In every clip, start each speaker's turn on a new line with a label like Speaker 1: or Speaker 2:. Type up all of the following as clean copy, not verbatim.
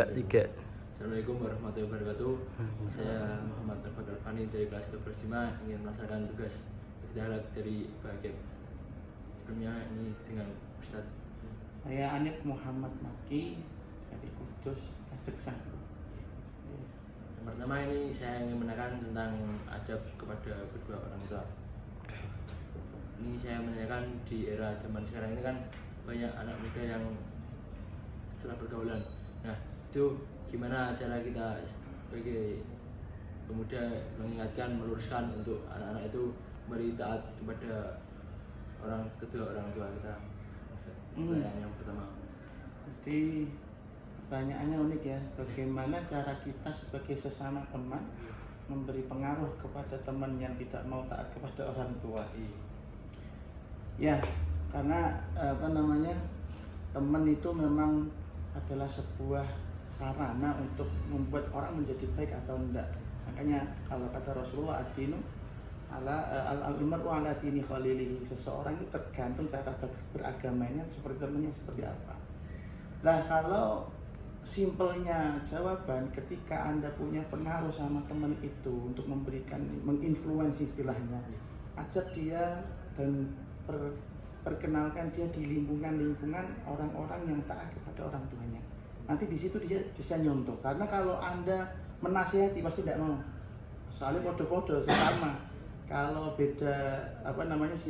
Speaker 1: Tiga.
Speaker 2: Assalamualaikum warahmatullahi wabarakatuh. Saya Muhammad Al-Fakir Fani dari kelas 12 ingin melaksanakan tugas Ikhtialat dari Bahagia. Sebelumnya ini dengan Ustaz.
Speaker 3: Saya Anip Muhammad Maki dari Kudus, Kazakhstan.
Speaker 2: Yang pertama ini saya ingin menekan tentang adab kepada kedua orang tua. Ini saya menanyakan di era zaman sekarang ini kan banyak anak muda yang telah pergaulan. Nah, itu gimana cara kita sebagai pemuda mengingatkan, meluruskan untuk anak-anak itu kembali taat kepada kedua orang tua kita. Yang pertama.
Speaker 3: Jadi pertanyaannya unik ya, bagaimana cara kita sebagai sesama teman memberi pengaruh kepada teman yang tidak mau taat kepada orang tua. Ya, karena teman itu memang adalah sebuah sarana untuk membuat orang menjadi baik atau enggak. Makanya kalau kata Rasulullah, ad-dinu al-mar'u ala dini khalilihi, seseorang itu tergantung cara beragamanya seperti temannya seperti apa. Nah, kalau simpelnya jawaban, ketika Anda punya pengaruh sama teman itu untuk menginfluensi istilahnya, ajak dia dan perkenalkan dia di lingkungan orang-orang yang taat kepada orang tuanya. Nanti di situ dia bisa nyontoh. Karena kalau Anda menasihati pasti tidak mau. Soalnya podo-podo sama. Kalau beda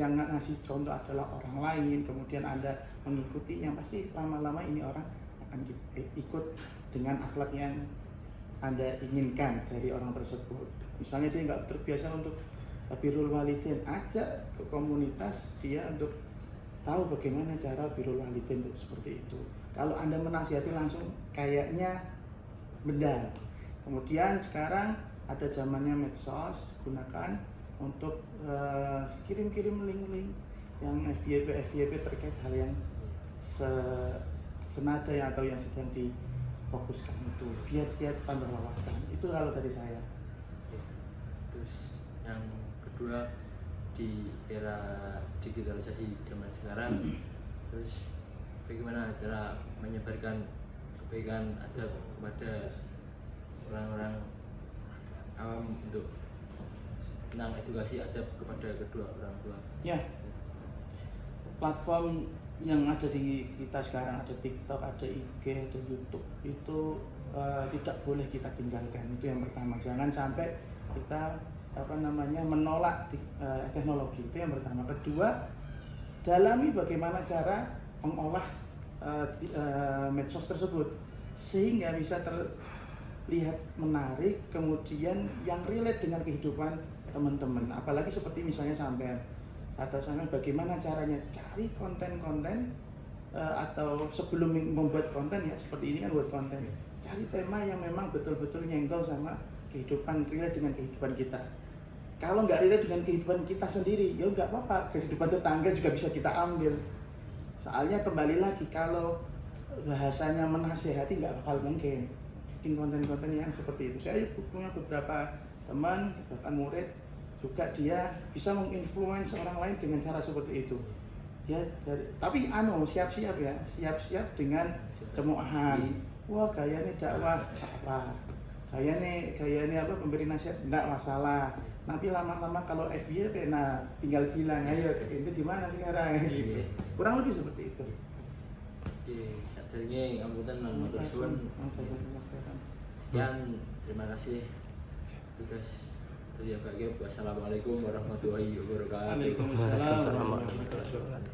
Speaker 3: yang ngasih contoh adalah orang lain, kemudian Anda mengikutinya, pasti lama-lama ini orang akan ikut dengan akhlak yang Anda inginkan dari orang tersebut. Misalnya dia nggak terbiasa untuk birrul walidain, ajak ke komunitas dia untuk tahu bagaimana cara birrul walidain itu seperti itu. Kalau Anda menasihati langsung kayaknya benda. Kemudian sekarang ada zamannya medsos, gunakan untuk kirim-kirim link-link yang FYP terkait hal yang senada yang atau yang sedang difokuskan itu, biar dia tambah wawasan. Itu kalau dari saya.
Speaker 2: Terus yang kedua, di era digitalisasi zaman sekarang, terus bagaimana cara menyebarkan kebaikan adab kepada orang-orang awam untuk tentang edukasi adab kepada kedua orang tua.
Speaker 3: Ya, platform yang ada di kita sekarang, ada TikTok, ada IG, ada YouTube, itu tidak boleh kita tinggalkan. Itu yang pertama. Jangan sampai kita menolak teknologi. Itu yang pertama. Kedua, dalami bagaimana cara mengolah medsos tersebut sehingga bisa terlihat menarik, kemudian yang relate dengan kehidupan teman-teman. Apalagi seperti misalnya sampai bagaimana caranya cari konten-konten atau sebelum membuat konten ya seperti ini kan buat konten, cari tema yang memang betul-betul nyenggol sama kehidupan, relate dengan kehidupan kita. Kalau nggak relate dengan kehidupan kita sendiri, ya nggak apa-apa, kehidupan tetangga juga bisa kita ambil. Soalnya kembali lagi, kalau bahasanya menasehati nggak bakal mungkin bikin konten-konten yang seperti itu. Saya punya beberapa teman, bahkan murid juga, dia bisa menginfluence orang lain dengan cara seperti itu. Tapi siap-siap ya, siap-siap dengan cemoohan. Wah, gayanya dakwah apa? Gayanya memberi nasihat, enggak masalah. Tapi lama-lama kalau FYP, tinggal bilang, ayo itu di mana sekarang gitu. Kurang lebih seperti itu.
Speaker 2: Oke, sadarinya ngapunten nang matur suwun. Sekian, terima kasih tugas dari Bahagia. Wassalamualaikum warahmatullahi wabarakatuh.
Speaker 3: Waalaikumsalam warahmatullahi wabarakatuh.